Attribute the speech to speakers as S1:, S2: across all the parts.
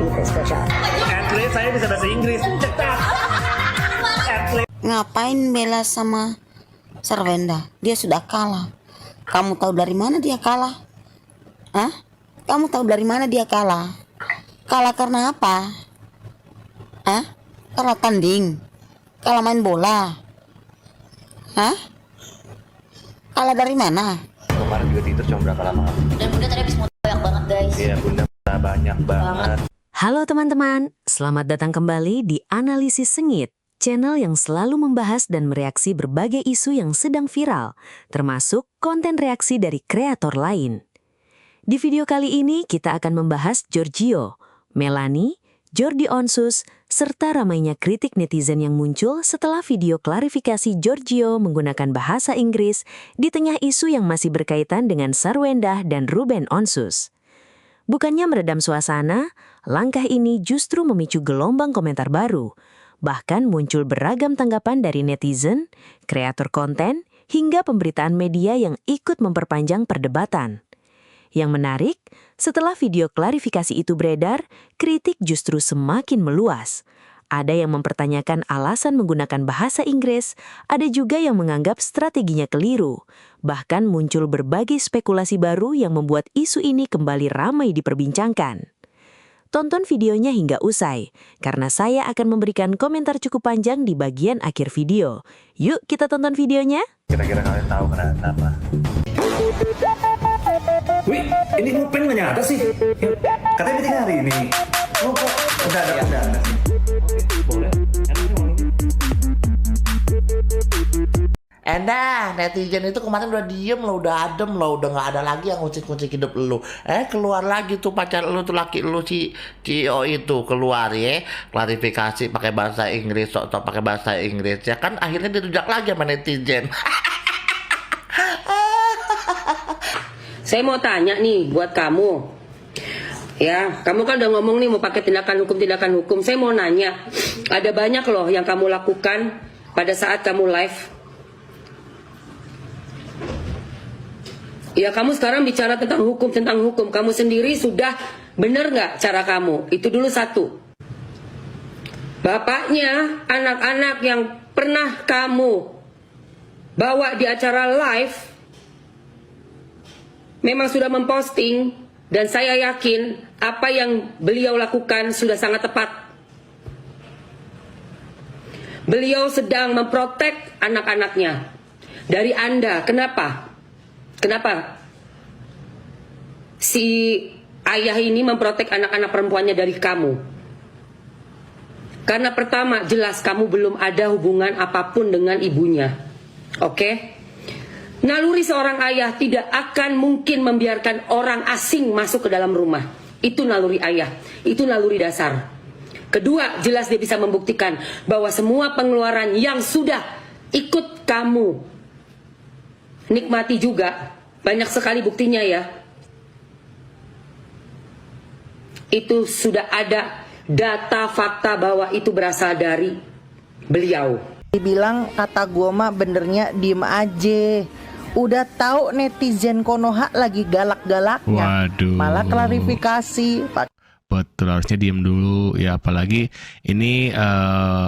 S1: Atlet saya bisa bahasa Inggris.
S2: Ngapain bela sama Sarwenda? Dia sudah kalah. Kamu tahu dari mana dia kalah? Hah? Kamu tahu dari mana dia kalah? Kalah karena apa? Hah? Kalah tanding? Kalah main bola? Hah? Kalah dari mana?
S1: Kemarin juga tidur cuma berapa lama?
S3: Dan Bunda tadi habis banyak banget guys.
S1: Iya, Bunda banyak banget.
S4: Halo teman-teman, selamat datang kembali di Analisis Sengit, channel yang selalu membahas dan mereaksi berbagai isu yang sedang viral, termasuk konten reaksi dari kreator lain. Di video kali ini kita akan membahas Giorgio, Melanie, Jordi Onsus, serta ramainya kritik netizen yang muncul setelah video klarifikasi Giorgio menggunakan bahasa Inggris di tengah isu yang masih berkaitan dengan Sarwenda dan Ruben Onsus. Bukannya meredam suasana, langkah ini justru memicu gelombang komentar baru. Bahkan muncul beragam tanggapan dari netizen, kreator konten, hingga pemberitaan media yang ikut memperpanjang perdebatan. Yang menarik, setelah video klarifikasi itu beredar, kritik justru semakin meluas. Ada yang mempertanyakan alasan menggunakan bahasa Inggris, ada juga yang menganggap strateginya keliru. Bahkan muncul berbagai spekulasi baru yang membuat isu ini kembali ramai diperbincangkan. Tonton videonya hingga usai, karena saya akan memberikan komentar cukup panjang di bagian akhir video. Yuk kita tonton videonya.
S1: Kira-kira kalian tahu kenapa? Wih, ini Ruben nggak nyata sih? Katanya meeting hari ini. Oh, kok udah ada. Boleh.
S5: Netizen itu kemarin udah diem lo, udah adem lo, udah nggak ada lagi yang ngucik-ngucik hidup lo. Keluar lagi tuh pacar lo tuh, laki lo si CEO itu keluar ya, klarifikasi pakai bahasa Inggris, sok pakai bahasa Inggris ya kan, akhirnya dirujak lagi sama netizen.
S6: Saya mau tanya nih buat kamu. Ya, kamu kan udah ngomong nih mau pakai tindakan hukum. Saya mau nanya, ada banyak loh yang kamu lakukan pada saat kamu live. Ya, kamu sekarang bicara tentang hukum. Kamu sendiri sudah benar nggak cara kamu? Itu dulu satu. Bapaknya anak-anak yang pernah kamu bawa di acara live memang sudah memposting, dan saya yakin apa yang beliau lakukan sudah sangat tepat. Beliau sedang memprotek anak-anaknya dari Anda. Kenapa? Si ayah ini memprotek anak-anak perempuannya dari kamu? Karena pertama, jelas kamu belum ada hubungan apapun dengan ibunya. Oke? Naluri seorang ayah tidak akan mungkin membiarkan orang asing masuk ke dalam rumah. Itu naluri ayah, itu naluri dasar. Kedua, jelas dia bisa membuktikan bahwa semua pengeluaran yang sudah ikut kamu nikmati juga, banyak sekali buktinya ya. Itu sudah ada data fakta bahwa itu berasal dari beliau.
S7: Dibilang kata gua mah benernya diem aja. Udah tahu netizen Konoha lagi galak-galaknya.
S8: Waduh.
S7: Malah klarifikasi.
S8: Betul, harusnya diem dulu ya, apalagi ini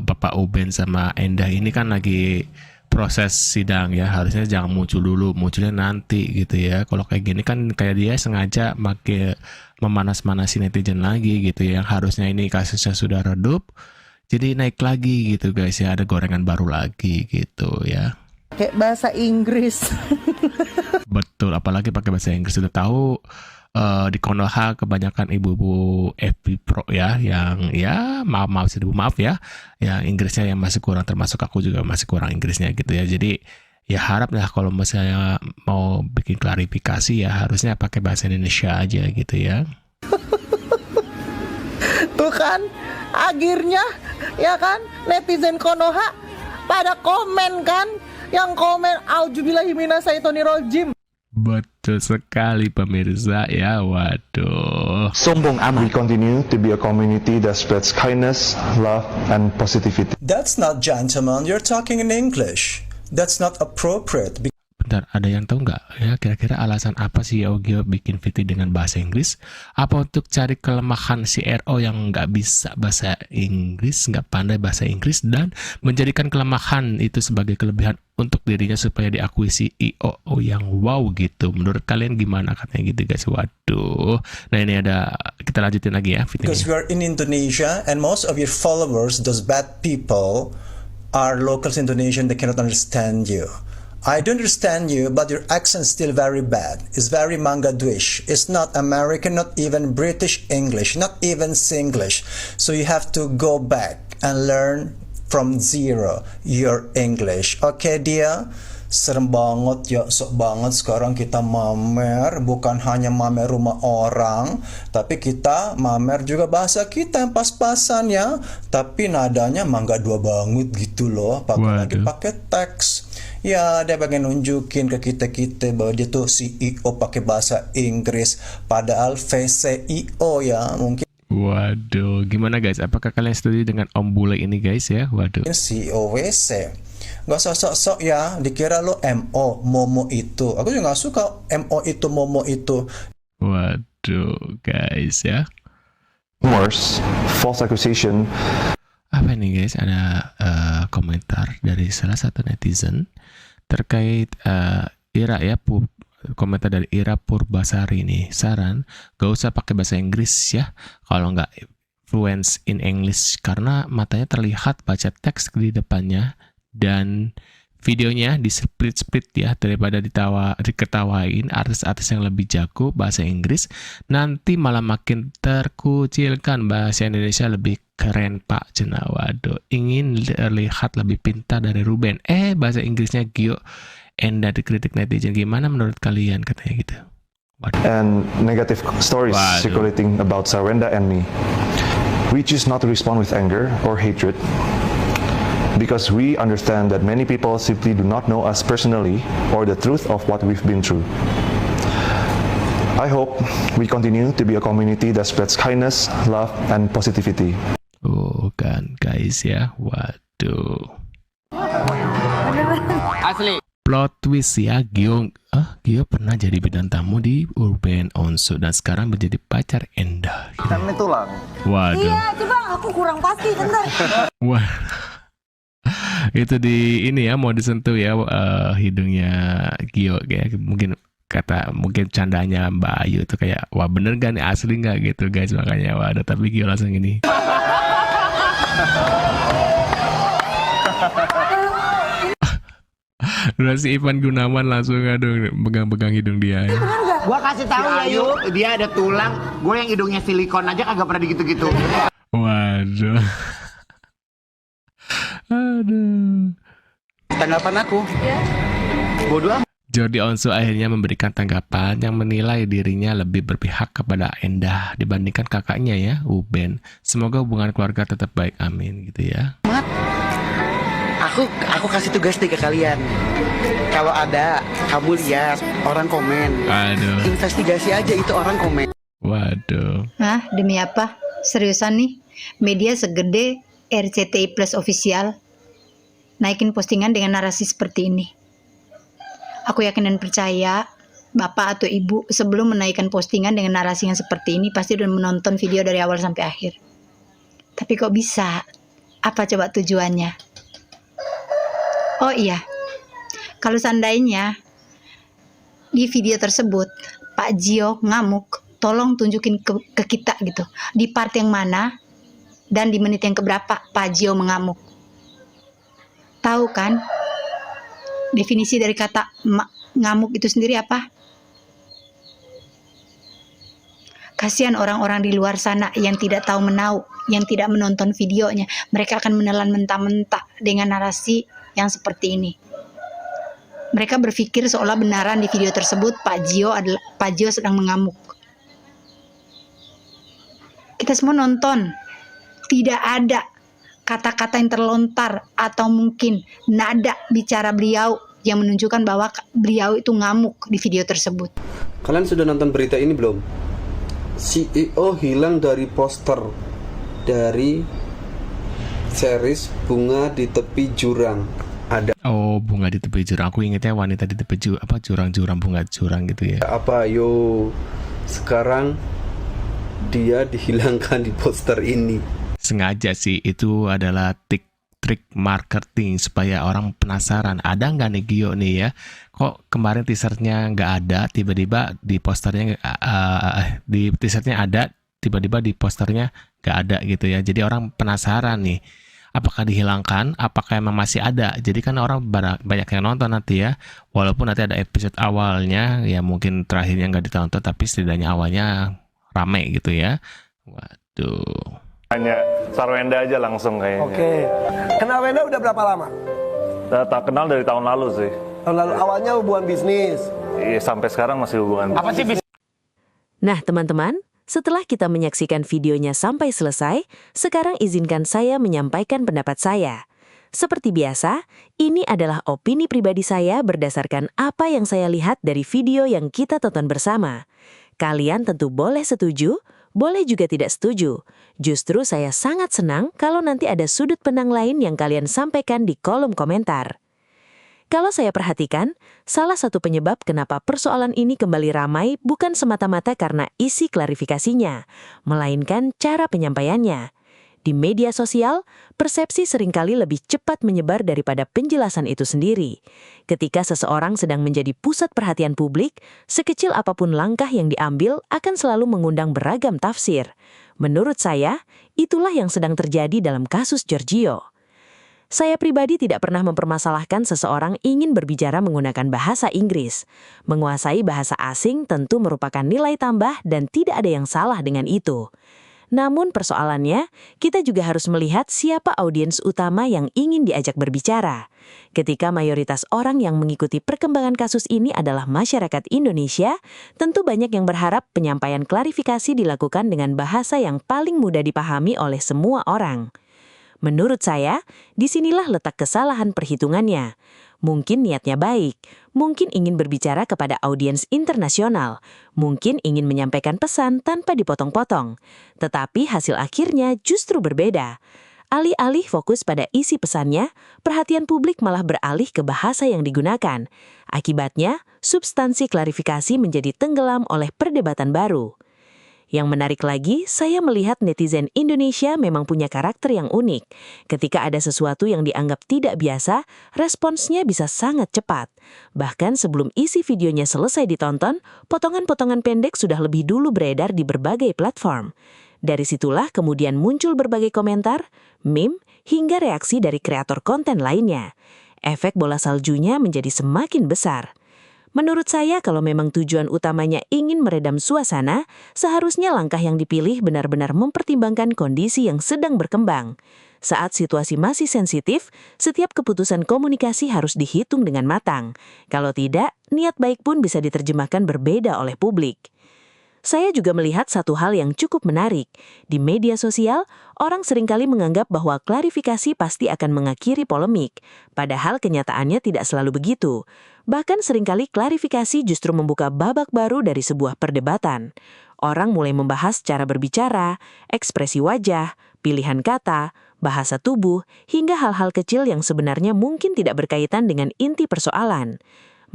S8: Bapak Uben sama Endah ini kan lagi proses sidang ya, harusnya jangan muncul dulu, munculnya nanti gitu ya. Kalau kayak gini kan kayak dia sengaja pakai memanas-manasi netizen lagi gitu ya, yang harusnya ini kasusnya sudah redup jadi naik lagi gitu guys ya, ada gorengan baru lagi gitu ya.
S7: Kayak bahasa Inggris.
S8: Betul, apalagi pakai bahasa Inggris. Sudah tahu di Konoha kebanyakan ibu-ibu FB Pro ya, yang ya maaf ya, yang Inggrisnya yang masih kurang, termasuk aku juga masih kurang Inggrisnya gitu ya. Jadi ya harap ya kalau misalnya mau bikin klarifikasi ya harusnya pakai bahasa Indonesia aja gitu ya.
S7: Tuh kan, akhirnya ya kan netizen Konoha pada komen kan. Yang komen auzubillahi minasyaitonirrajim.
S8: Betul sekali pemirsa ya, waduh.
S9: Sombong amat. We continue to be a community that spreads kindness, love, and positivity.
S10: That's not gentleman. You're talking in English. That's not appropriate.
S8: Bentar, ada yang tahu nggak ya kira-kira alasan apa sih Gio bikin VT dengan bahasa Inggris? Apa untuk cari kelemahan si RO yang nggak bisa bahasa Inggris, nggak pandai bahasa Inggris, dan menjadikan kelemahan itu sebagai kelebihan untuk dirinya supaya diakui si IO yang wow gitu. Menurut kalian gimana katanya gitu guys? Waduh. Nah ini ada, kita lanjutin lagi ya VT-nya.
S10: Because we are in Indonesia and most of your followers, those bad people, are locals in Indonesia and they cannot understand you. I do understand you, but your accent is still very bad. It's very Bangladesh. It's not American, not even British English, not even Singlish. So you have to go back and learn from zero your English. Okay, dia? Serem banget ya, sok banget sekarang kita mamer, bukan hanya mamer rumah orang, tapi kita mamer juga bahasa kita yang pas-pasan ya, tapi nadanya mangga dua banget gitu loh, apalagi pakai teks. Ya, dia pengen nunjukin ke kita bahwa dia tuh CEO pakai bahasa Inggris, padahal VCIO ya, mungkin.
S8: Waduh, gimana guys? Apakah kalian setuju dengan Om Bule ini guys ya? Waduh.
S10: CEO WC. Gak sok-sok ya, dikira lo MO, Momo itu. Aku juga gak suka MO itu, Momo itu.
S8: Waduh guys ya.
S9: Rumors, false accusation.
S8: Apa nih guys? Ada komentar dari salah satu netizen terkait Ira ya, komentar dari Ira Purbasari nih. Saran, gak usah pakai bahasa Inggris ya kalau nggak fluent in English, karena matanya terlihat baca teks di depannya, dan videonya di split ya, daripada diketawain artis-artis yang lebih jago bahasa Inggris, nanti malah makin terkucilkan. Bahasa Indonesia lebih keren Pak Cena. Waduh, ingin terlihat lebih pintar dari Ruben, bahasa Inggrisnya Gio Enda dikritik netizen. Gimana menurut kalian katanya gitu? Waduh.
S9: And negative stories circulating about Sarwenda and me. We choose not to respond with anger or hatred, because we understand that many people simply do not know us personally or the truth of what we've been through. I hope we continue to be a community that spreads kindness, love, and positivity.
S8: Oh kan guys ya, waduh.
S5: Asli.
S8: Plot twist ya, Gio pernah jadi bintang tamu di Urban Onsu dan sekarang menjadi pacar Enda.
S1: Kan ini tulang.
S8: Waduh.
S2: Iya, coba aku kurang pasti, bentar.
S8: Wah. Itu di ini ya, mau disentuh ya hidungnya Gio kayak mungkin candanya Mbak Ayu itu kayak wah bener gak nih, asli nggak gitu guys, makanya waduh, tapi Gio langsung ini. Udah si Ivan Gunawan langsung aduh pegang-pegang hidung dia.
S11: Gua kasih tahu ya Yuk, dia ada tulang, gue yang hidungnya silikon aja kagak pernah gitu-gitu.
S8: Waduh. Aduh.
S11: Tanggapan aku. Bodoh amat.
S8: Jordi Onsu akhirnya memberikan tanggapan yang menilai dirinya lebih berpihak kepada Endah dibandingkan kakaknya ya, Uben. Semoga hubungan keluarga tetap baik, amin gitu ya.
S11: Aku kasih tugas nih ke kalian. Kalau ada, kamu lihat orang komen.
S8: Aduh.
S11: Investigasi aja itu orang komen.
S8: Waduh.
S12: Hah, demi apa? Seriusan nih? Media segede RCTI Plus official naikin postingan dengan narasi seperti ini. Aku yakin dan percaya Bapak atau Ibu sebelum menaikkan postingan dengan narasi yang seperti ini pasti udah menonton video dari awal sampai akhir. Tapi kok bisa? Apa coba tujuannya? Oh iya, kalau seandainya di video tersebut Pak Gio ngamuk, tolong tunjukin ke kita gitu, di part yang mana dan di menit yang keberapa Pak Gio mengamuk. Tahu kan definisi dari kata ngamuk itu sendiri apa? Kasihan orang-orang di luar sana yang tidak tahu menau, yang tidak menonton videonya. Mereka akan menelan mentah-mentah dengan narasi yang seperti ini. Mereka berpikir seolah benaran di video tersebut Pak Gio sedang mengamuk. Kita semua nonton. Tidak ada kata-kata yang terlontar atau mungkin nada bicara beliau yang menunjukkan bahwa beliau itu ngamuk di video tersebut.
S13: Kalian sudah nonton berita ini belum? CEO hilang dari poster dari series Bunga di Tepi Jurang. ada
S8: Oh, bunga di tepi jurang. Aku ingetnya wanita di tepi jurang-jurang, bunga jurang gitu ya.
S13: apa yo sekarang dia dihilangkan di poster ini.
S8: Sengaja sih, itu adalah trik marketing supaya orang penasaran. Ada nggak nih Gio nih ya? Kok kemarin teasernya nggak ada, tiba-tiba di posternya di teasernya ada, tiba-tiba di posternya nggak ada gitu ya. Jadi orang penasaran nih, apakah dihilangkan, apakah emang masih ada. Jadi kan orang banyak yang nonton nanti ya, walaupun nanti ada episode awalnya ya mungkin terakhirnya nggak ditonton, tapi setidaknya awalnya rame gitu ya. Waduh.
S9: Hanya Sarwenda aja langsung kayaknya.
S14: Oke. Kenal Wenda udah berapa lama?
S9: Tak kenal dari tahun lalu sih.
S14: Tahun lalu awalnya hubungan bisnis.
S9: Iya, sampai sekarang masih hubungan.
S14: Apa sih bisnis?
S4: Nah teman-teman, setelah kita menyaksikan videonya sampai selesai, sekarang izinkan saya menyampaikan pendapat saya. Seperti biasa, ini adalah opini pribadi saya berdasarkan apa yang saya lihat dari video yang kita tonton bersama. Kalian tentu boleh setuju, boleh juga tidak setuju. Justru saya sangat senang kalau nanti ada sudut pandang lain yang kalian sampaikan di kolom komentar. Kalau saya perhatikan, salah satu penyebab kenapa persoalan ini kembali ramai bukan semata-mata karena isi klarifikasinya, melainkan cara penyampaiannya. Di media sosial, persepsi seringkali lebih cepat menyebar daripada penjelasan itu sendiri. Ketika seseorang sedang menjadi pusat perhatian publik, sekecil apapun langkah yang diambil akan selalu mengundang beragam tafsir. Menurut saya, itulah yang sedang terjadi dalam kasus Giorgio. Saya pribadi tidak pernah mempermasalahkan seseorang ingin berbicara menggunakan bahasa Inggris. Menguasai bahasa asing tentu merupakan nilai tambah dan tidak ada yang salah dengan itu. Namun persoalannya, kita juga harus melihat siapa audiens utama yang ingin diajak berbicara. Ketika mayoritas orang yang mengikuti perkembangan kasus ini adalah masyarakat Indonesia, tentu banyak yang berharap penyampaian klarifikasi dilakukan dengan bahasa yang paling mudah dipahami oleh semua orang. Menurut saya, disinilah letak kesalahan perhitungannya. Mungkin niatnya baik, mungkin ingin berbicara kepada audiens internasional, mungkin ingin menyampaikan pesan tanpa dipotong-potong. Tetapi hasil akhirnya justru berbeda. Alih-alih fokus pada isi pesannya, perhatian publik malah beralih ke bahasa yang digunakan. Akibatnya, substansi klarifikasi menjadi tenggelam oleh perdebatan baru. Yang menarik lagi, saya melihat netizen Indonesia memang punya karakter yang unik. Ketika ada sesuatu yang dianggap tidak biasa, responsnya bisa sangat cepat. Bahkan sebelum isi videonya selesai ditonton, potongan-potongan pendek sudah lebih dulu beredar di berbagai platform. Dari situlah kemudian muncul berbagai komentar, meme, hingga reaksi dari kreator konten lainnya. Efek bola saljunya menjadi semakin besar. Menurut saya, kalau memang tujuan utamanya ingin meredam suasana, seharusnya langkah yang dipilih benar-benar mempertimbangkan kondisi yang sedang berkembang. Saat situasi masih sensitif, setiap keputusan komunikasi harus dihitung dengan matang. Kalau tidak, niat baik pun bisa diterjemahkan berbeda oleh publik. Saya juga melihat satu hal yang cukup menarik. Di media sosial, orang seringkali menganggap bahwa klarifikasi pasti akan mengakhiri polemik. Padahal kenyataannya tidak selalu begitu. Bahkan seringkali klarifikasi justru membuka babak baru dari sebuah perdebatan. Orang mulai membahas cara berbicara, ekspresi wajah, pilihan kata, bahasa tubuh, hingga hal-hal kecil yang sebenarnya mungkin tidak berkaitan dengan inti persoalan.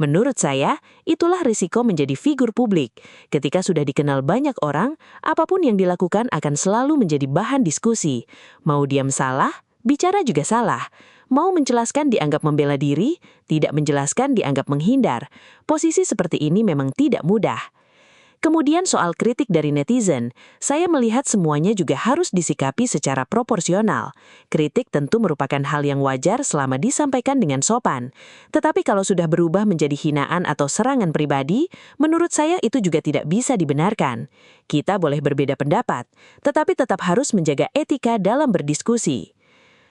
S4: Menurut saya, itulah risiko menjadi figur publik. Ketika sudah dikenal banyak orang, apapun yang dilakukan akan selalu menjadi bahan diskusi. Mau diam salah, bicara juga salah. Mau menjelaskan dianggap membela diri, tidak menjelaskan dianggap menghindar. Posisi seperti ini memang tidak mudah. Kemudian soal kritik dari netizen, saya melihat semuanya juga harus disikapi secara proporsional. Kritik tentu merupakan hal yang wajar selama disampaikan dengan sopan. Tetapi kalau sudah berubah menjadi hinaan atau serangan pribadi, menurut saya itu juga tidak bisa dibenarkan. Kita boleh berbeda pendapat, tetapi tetap harus menjaga etika dalam berdiskusi.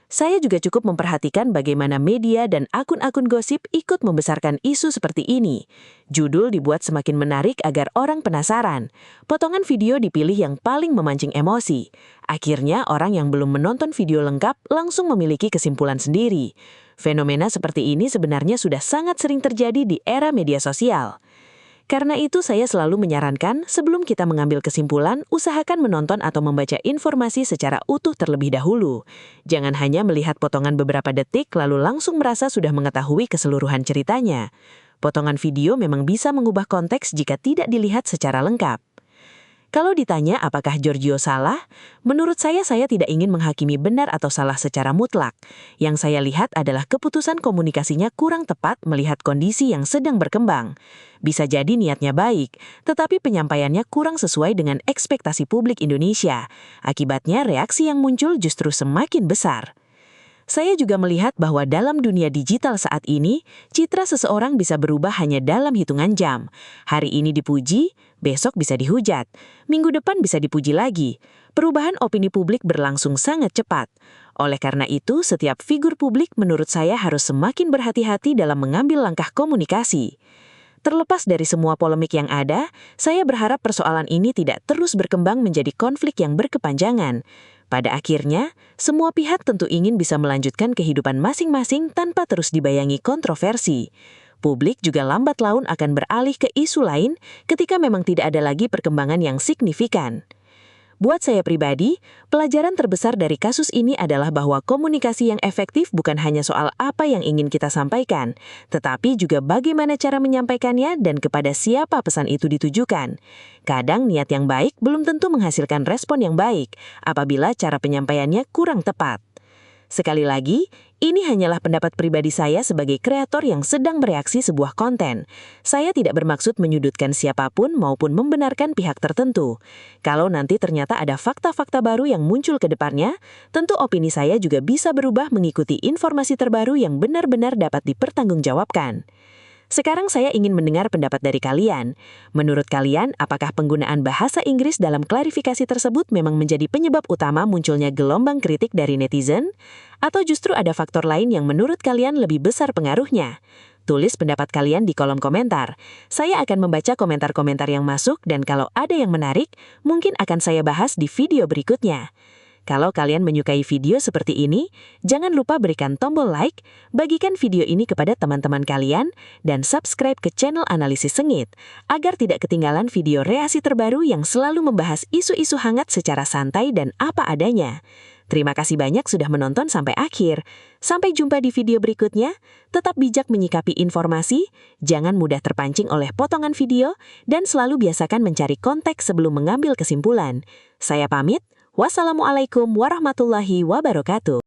S4: Saya juga cukup memperhatikan bagaimana media dan akun-akun gosip ikut membesarkan isu seperti ini. Judul dibuat semakin menarik agar orang penasaran. Potongan video dipilih yang paling memancing emosi. Akhirnya orang yang belum menonton video lengkap langsung memiliki kesimpulan sendiri. Fenomena seperti ini sebenarnya sudah sangat sering terjadi di era media sosial. Karena itu saya selalu menyarankan sebelum kita mengambil kesimpulan, usahakan menonton atau membaca informasi secara utuh terlebih dahulu. Jangan hanya melihat potongan beberapa detik lalu langsung merasa sudah mengetahui keseluruhan ceritanya. Potongan video memang bisa mengubah konteks jika tidak dilihat secara lengkap. Kalau ditanya apakah Giorgio salah, menurut saya tidak ingin menghakimi benar atau salah secara mutlak. Yang saya lihat adalah keputusan komunikasinya kurang tepat melihat kondisi yang sedang berkembang. Bisa jadi niatnya baik, tetapi penyampaiannya kurang sesuai dengan ekspektasi publik Indonesia. Akibatnya reaksi yang muncul justru semakin besar. Saya juga melihat bahwa dalam dunia digital saat ini, citra seseorang bisa berubah hanya dalam hitungan jam. Hari ini dipuji, besok bisa dihujat. Minggu depan bisa dipuji lagi. Perubahan opini publik berlangsung sangat cepat. Oleh karena itu, setiap figur publik menurut saya harus semakin berhati-hati dalam mengambil langkah komunikasi. Terlepas dari semua polemik yang ada, saya berharap persoalan ini tidak terus berkembang menjadi konflik yang berkepanjangan. Pada akhirnya, semua pihak tentu ingin bisa melanjutkan kehidupan masing-masing tanpa terus dibayangi kontroversi. Publik juga lambat laun akan beralih ke isu lain ketika memang tidak ada lagi perkembangan yang signifikan. Buat saya pribadi, pelajaran terbesar dari kasus ini adalah bahwa komunikasi yang efektif bukan hanya soal apa yang ingin kita sampaikan, tetapi juga bagaimana cara menyampaikannya dan kepada siapa pesan itu ditujukan. Kadang niat yang baik belum tentu menghasilkan respon yang baik apabila cara penyampaiannya kurang tepat. Sekali lagi, ini hanyalah pendapat pribadi saya sebagai kreator yang sedang bereaksi sebuah konten. Saya tidak bermaksud menyudutkan siapapun maupun membenarkan pihak tertentu. Kalau nanti ternyata ada fakta-fakta baru yang muncul ke depannya, tentu opini saya juga bisa berubah mengikuti informasi terbaru yang benar-benar dapat dipertanggungjawabkan. Sekarang saya ingin mendengar pendapat dari kalian. Menurut kalian, apakah penggunaan bahasa Inggris dalam klarifikasi tersebut memang menjadi penyebab utama munculnya gelombang kritik dari netizen? Atau justru ada faktor lain yang menurut kalian lebih besar pengaruhnya? Tulis pendapat kalian di kolom komentar. Saya akan membaca komentar-komentar yang masuk dan kalau ada yang menarik, mungkin akan saya bahas di video berikutnya. Kalau kalian menyukai video seperti ini, jangan lupa berikan tombol like, bagikan video ini kepada teman-teman kalian, dan subscribe ke channel Analisis Sengit, agar tidak ketinggalan video reaksi terbaru yang selalu membahas isu-isu hangat secara santai dan apa adanya. Terima kasih banyak sudah menonton sampai akhir. Sampai jumpa di video berikutnya, tetap bijak menyikapi informasi, jangan mudah terpancing oleh potongan video, dan selalu biasakan mencari konteks sebelum mengambil kesimpulan. Saya pamit. Wassalamualaikum warahmatullahi wabarakatuh.